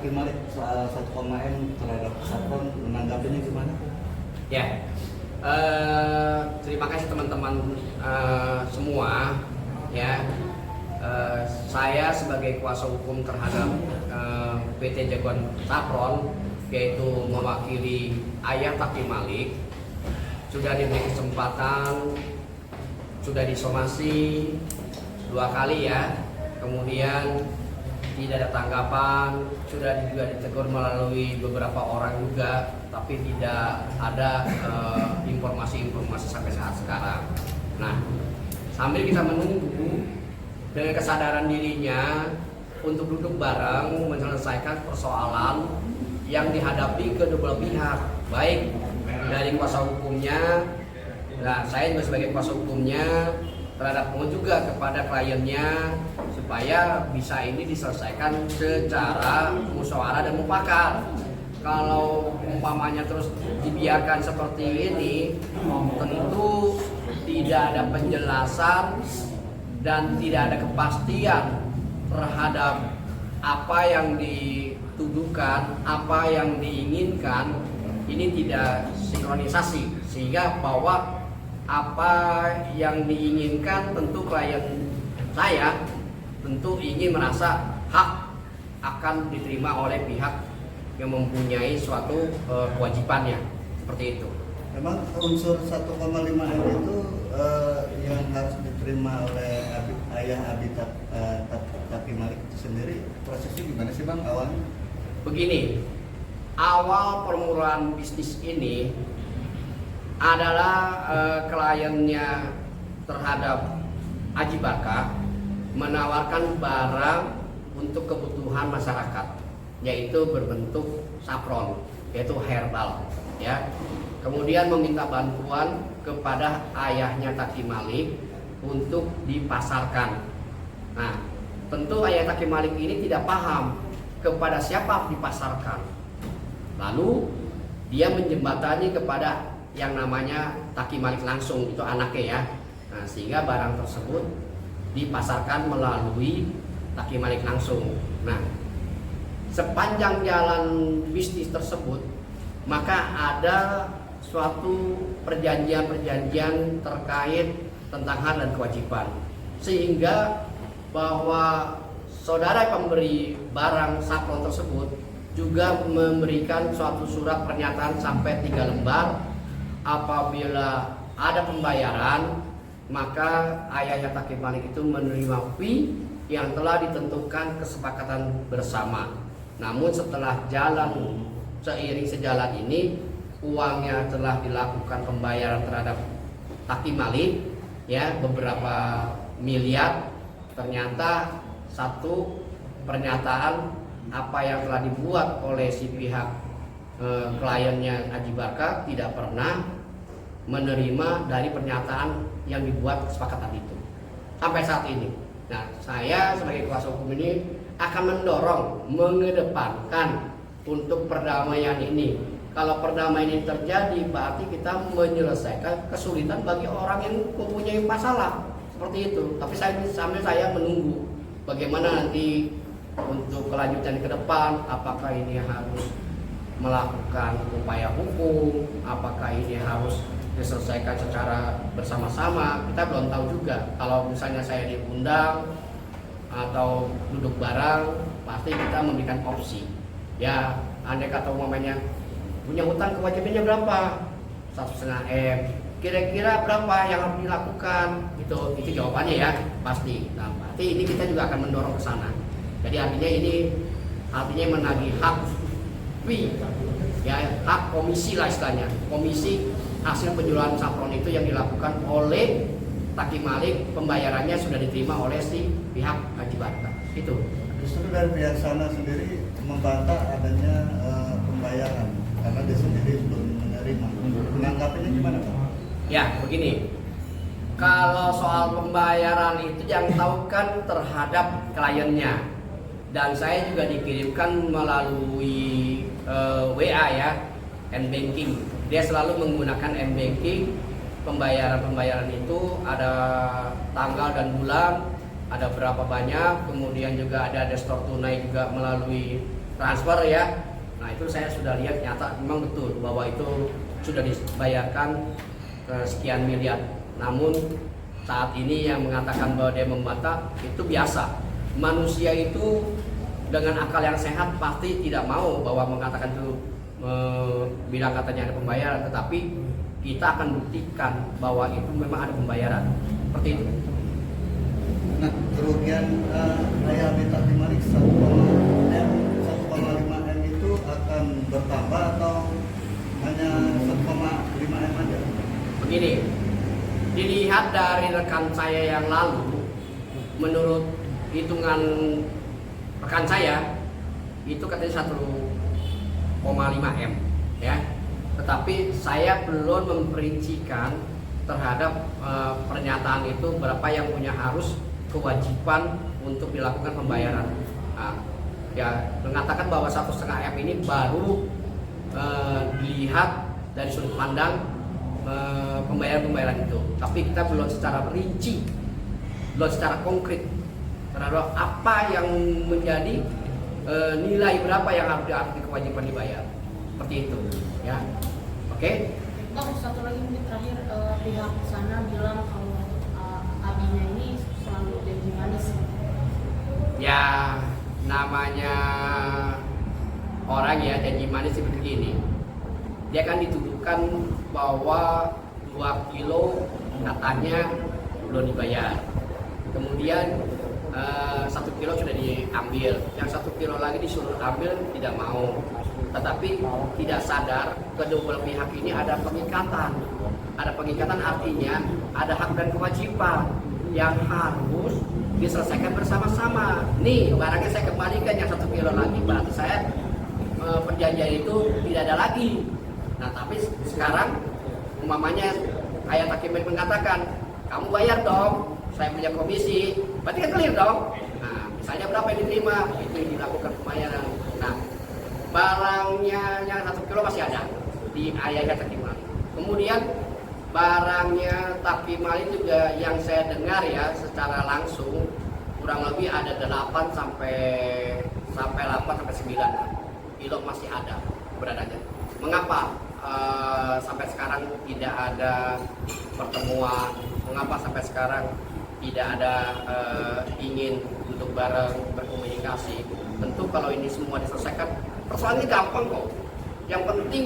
Taki Malik soal 1,M terhadap Saffron, menanggapinya gimana? Ya, terima kasih teman-teman semua. Ya, saya sebagai kuasa hukum terhadap PT Jagoan Saffron, yaitu mewakili ayah Taki Malik, sudah diberi kesempatan, sudah disomasi 2 kali ya, kemudian tidak ada tanggapan, sudah juga ditegur melalui beberapa orang juga, tapi tidak ada informasi-informasi sampai saat sekarang. Nah, sambil kita menunggu dengan kesadaran dirinya untuk duduk bareng menyelesaikan persoalan yang dihadapi kedua pihak, baik dari kuasa hukumnya, nah saya juga sebagai kuasa hukumnya terhadap juga kepada kliennya, supaya bisa ini diselesaikan secara musyawarah dan mufakat. Kalau umpamanya terus dibiarkan seperti ini, tentu tidak ada penjelasan dan tidak ada kepastian terhadap apa yang dituduhkan, apa yang diinginkan. Ini tidak sinkronisasi, sehingga bahwa apa yang diinginkan tentu klien saya tentu ingin merasa hak akan diterima oleh pihak yang mempunyai suatu kewajibannya, seperti itu. Memang unsur 1,5 M itu yang harus diterima oleh ayah Abi Taki Malik itu sendiri, prosesnya gimana sih Bang awalnya? Begini, awal permulaan bisnis ini adalah kliennya terhadap Aji Barkah menawarkan barang untuk kebutuhan masyarakat, yaitu berbentuk saffron, yaitu herbal, ya. Kemudian meminta bantuan kepada ayahnya Taki Malik untuk dipasarkan. Nah, tentu ayah Taki Malik ini tidak paham kepada siapa dipasarkan. Lalu dia menjembatani kepada yang namanya Taki Malik langsung, itu anaknya ya. Nah, sehingga barang tersebut dipasarkan melalui Taki Malik langsung. Nah, sepanjang jalan bisnis tersebut, maka ada suatu perjanjian-perjanjian terkait tentang hak dan kewajiban, sehingga bahwa saudara pemberi barang saffron tersebut juga memberikan suatu surat pernyataan sampai 3 lembar. Apabila ada pembayaran, maka ayahnya Taki Malik itu menerima fee yang telah ditentukan kesepakatan bersama. Namun setelah jalan seiring sejalan ini, uangnya telah dilakukan pembayaran terhadap Taki Malik, ya, beberapa miliar. Ternyata satu pernyataan apa yang telah dibuat oleh si pihak kliennya Aji Barkah tidak pernah menerima dari pernyataan yang dibuat kesepakatan itu sampai saat ini. Nah, saya sebagai kuasa hukum ini akan mendorong, mengedepankan untuk perdamaian ini. Kalau perdamaian ini terjadi, berarti kita menyelesaikan kesulitan bagi orang yang mempunyai masalah seperti itu. Tapi sambil saya menunggu bagaimana nanti untuk kelanjutan ke depan, apakah ini harus melakukan upaya hukum, apakah ini harus diselesaikan secara bersama-sama, kita belum tahu juga. Kalau misalnya saya diundang atau duduk bareng, pasti kita memberikan opsi. Ya, andai kata umpamanya punya hutang kewajibannya berapa? 1,5 M. Kira-kira berapa yang harus dilakukan? Itu jawabannya ya, pasti. Nah, berarti ini kita juga akan mendorong ke sana. Jadi artinya menagih hak fee, ya, hak komisi lah istilahnya, komisi hasil penjualan saffron itu yang dilakukan oleh Taki Malik, pembayarannya sudah diterima oleh si pihak Aji Barkah. Itu justru dari pihak sana sendiri membantah adanya pembayaran karena dia sendiri belum menerima. Menanggapinya gimana Pak? ya begini, kalau soal pembayaran itu yang tahu kan terhadap kliennya, dan saya juga dikirimkan melalui WA ya, M-Banking. Dia selalu menggunakan M-Banking. Pembayaran itu ada tanggal dan bulan, ada berapa banyak, kemudian juga ada store tunai juga melalui transfer ya. Nah itu saya sudah lihat nyata memang betul bahwa itu sudah dibayarkan sekian miliar. Namun saat ini yang mengatakan bahwa dia membantah itu biasa. Manusia itu dengan akal yang sehat pasti tidak mau bahwa mengatakan itu bilang katanya ada pembayaran, tetapi kita akan buktikan bahwa itu memang ada pembayaran. Seperti itu. Nah, kerugian ayah Abi Taqi Malik 1,5 M itu akan bertambah atau hanya 1,5 M aja? Begini, dilihat dari rekan saya yang lalu, menurut hitungan rekan saya itu katanya 1,5 M ya. Tetapi saya belum memperincikan terhadap pernyataan itu berapa yang punya harus kewajiban untuk dilakukan pembayaran. Nah, ya mengatakan bahwa 1,5 M ini baru dilihat dari sudut pandang pembayaran itu. Tapi kita belum secara rinci, belum secara konkret terhadap apa yang menjadi nilai berapa yang harus kewajiban dibayar. Seperti itu, ya. Oke. Bang, satu lagi mungkin terakhir, pihak sana bilang kalau abinya ini selalu janji manis. Ya, namanya orang ya janji manis seperti ini. Dia kan dituduhkan bahwa 2 kilo katanya belum dibayar. Kemudian 1 kilo sudah diambil, yang 1 kilo lagi disuruh ambil tidak mau. Tetapi tidak sadar kedua belah pihak ini ada pengikatan. Ada pengikatan artinya ada hak dan kewajiban yang harus diselesaikan bersama-sama. Nih barangnya saya kembalikan yang 1 kilo lagi, berarti saya perjanjian itu tidak ada lagi. Nah tapi sekarang umpamanya ayah Taqi Malik mengatakan kamu bayar dong, saya punya komisi, berarti kan clear dong. Nah misalnya berapa yang diterima itu yang dilakukan pembayaran. Nah barangnya yang 1 kilo masih ada di ayahnya Taqi Malik. Kemudian barangnya Taqi Malik juga yang saya dengar ya secara langsung kurang lebih ada 8 sampai 9 kilo masih ada beradanya. Mengapa sampai sekarang tidak ada pertemuan? Mengapa sampai sekarang tidak ada ingin untuk bareng berkomunikasi? Tentu kalau ini semua diselesaikan, persoalan ini gampang kok. Yang penting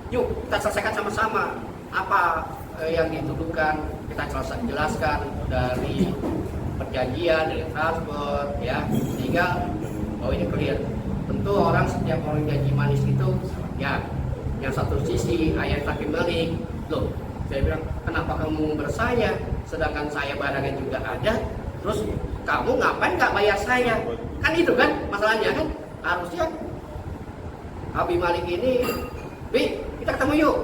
yuk kita selesaikan sama-sama. Apa yang dituduhkan kita jelaskan dari perjanjian, dari transfer ya, sehingga bahwa ini clear. Tentu setiap orang janji manis itu ya, yang satu sisi ayah Taqi Malik, loh saya bilang kenapa kamu bersaya sedangkan saya barangnya juga ada, terus kamu ngapain nggak bayar saya, kan itu kan masalahnya kan. Harusnya Abi Malik ini, Bi kita ketemu yuk,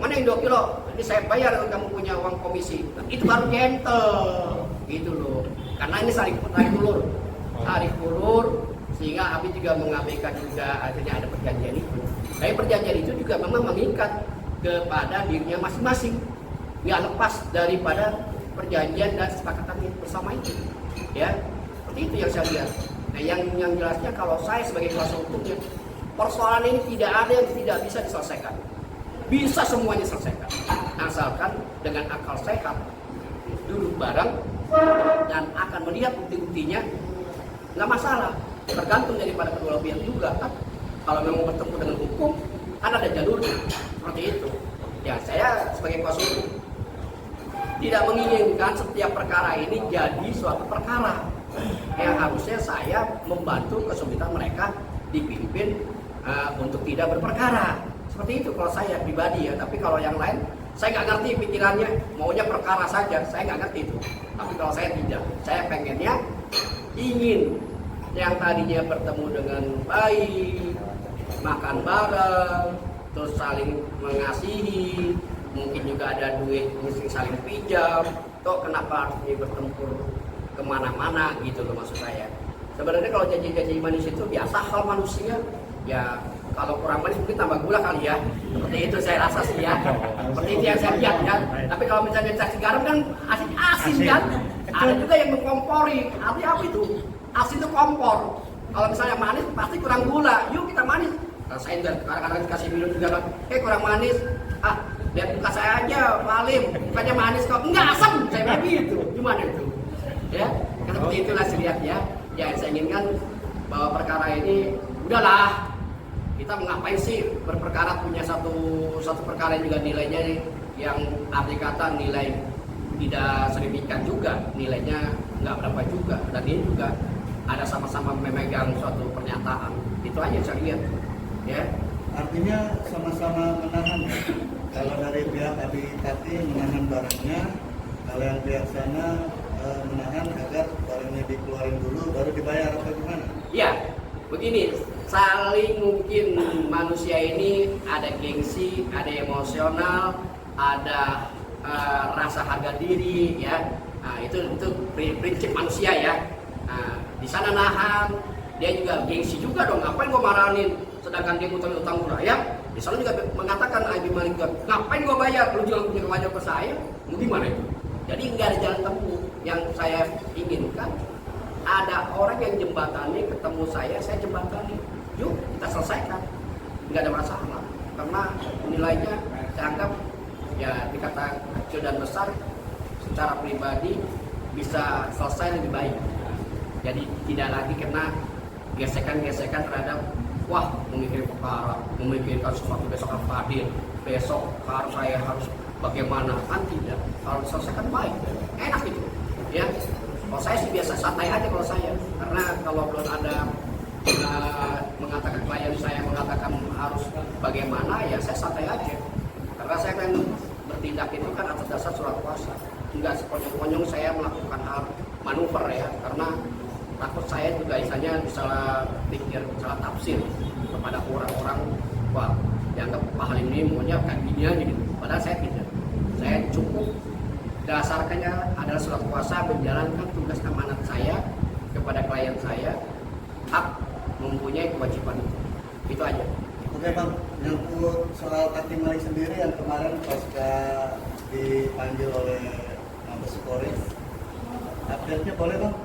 mana yang 2 kilo ini saya bayar kalau kamu punya uang komisi. Nah, itu baru gentle gitu loh, karena ini saling ulur sehingga Abi juga mengabaikan juga akhirnya ada perjanjian itu. Tapi perjanjian itu juga memang mengikat kepada dirinya masing-masing, nggak lepas daripada perjanjian dan kesepakatan bersama itu ya. Seperti itu yang saya lihat. Nah yang jelasnya kalau saya sebagai kuasa hukumnya, persoalan ini tidak ada yang tidak bisa diselesaikan, bisa semuanya diselesaikan asalkan dengan akal sehat duduk bareng dan akan melihat bukti-buktinya, nggak masalah. Tergantung daripada kedua pihak juga kan. Kalau memang bertemu dengan hukum kan ada jalurnya seperti itu ya. Saya sebagai kuasa hukum tidak menginginkan setiap perkara ini jadi suatu perkara yang harusnya saya membantu kesulitan mereka dipimpin untuk tidak berperkara. Seperti itu kalau saya pribadi ya. Tapi kalau yang lain saya nggak ngerti pikirannya, maunya perkara saja, saya nggak ngerti itu. Tapi kalau saya tidak, saya pengennya ingin yang tadinya bertemu dengan baik, makan bareng, terus saling mengasihi, mungkin juga ada duit mesti saling pinjam, toh kenapa harus bertempur kemana-mana gitu loh maksud saya. Sebenarnya kalau janji-janji manis itu biasa hal manusia ya, kalau kurang manis mungkin tambah gula kali ya, seperti itu saya rasa sih ya, seperti itu yang saya lihat kan. Tapi kalau misalnya dikasih garam kan asin kan, ada juga yang mengkompori, artinya apa itu? Asin itu kompor. Kalau misalnya manis pasti kurang gula. Yuk Rasain dan kadang-kadang dikasih minum juga kan, kurang manis. Ah, lihat muka saya aja, Pak Alim, mukanya manis kok. Enggak, asam, saya bilang gitu. Gimana itu? Ya, kan seperti itulah saya lihat ya. Ya, saya inginkan bahwa perkara ini udahlah. Kita ngapain sih berperkara punya satu perkara yang juga nilainya yang arti kata nilai tidak signifikan juga, nilainya nggak berapa juga, dan ini juga ada sama-sama memegang suatu pernyataan. Itu aja saya lihat ya. Artinya sama-sama menahan ya. Kalau dari pihak Abi Tati menahan barangnya, kalau yang pihak sana menahan agar barangnya dikeluarin dulu baru dibayar atau gimana? Iya, begini, saling mungkin manusia ini ada gengsi, ada emosional, ada rasa harga diri ya. Nah, itu prinsip manusia ya. Nah, di sana nahan, dia juga gengsi juga dong. Ngapain gua marahin sedangkan dia utang murah ya? Di sana juga mengatakan Abi Malik juga, ngapain gua bayar? Lu juga punya kewajiban ke saya. Mau gimana itu? Jadi nggak ada jalan temu. Yang saya inginkan ada orang yang jembatani ketemu saya jembatani. Yuk kita selesaikan. Nggak ada masalah. Karena nilainya saya anggap ya dikata kecil dan besar secara pribadi bisa selesai lebih baik. Jadi tidak lagi kena gesekan-gesekan terhadap wah memikirkan perkara, memikirkan sesuatu besok apa hadir, besok saya harus bagaimana, kan tidak. Kalau diselesaikan baik, enak itu ya. Kalau saya sih biasa santai aja kalau saya, karena kalau belum ada mengatakan klien saya mengatakan harus bagaimana ya saya santai aja, karena saya kan bertindak itu kan atas dasar surat kuasa, enggak sekonyong-konyong saya melakukan hal manuver ya, karena takut saya juga misalnya salah pikir, salah tafsir kepada orang-orang wah dianggap Pak Halim ini maunya kayak gini aja gitu, padahal saya tidak. Saya cukup dasarkannya adalah surat kuasa menjalankan tugas amanat saya kepada klien saya, hak mempunyai kewajiban itu aja. Oke Bang, nyangkut soal Tati Malik sendiri yang kemarin pasca dipanggil oleh Mabes Polri, update-nya boleh Bang?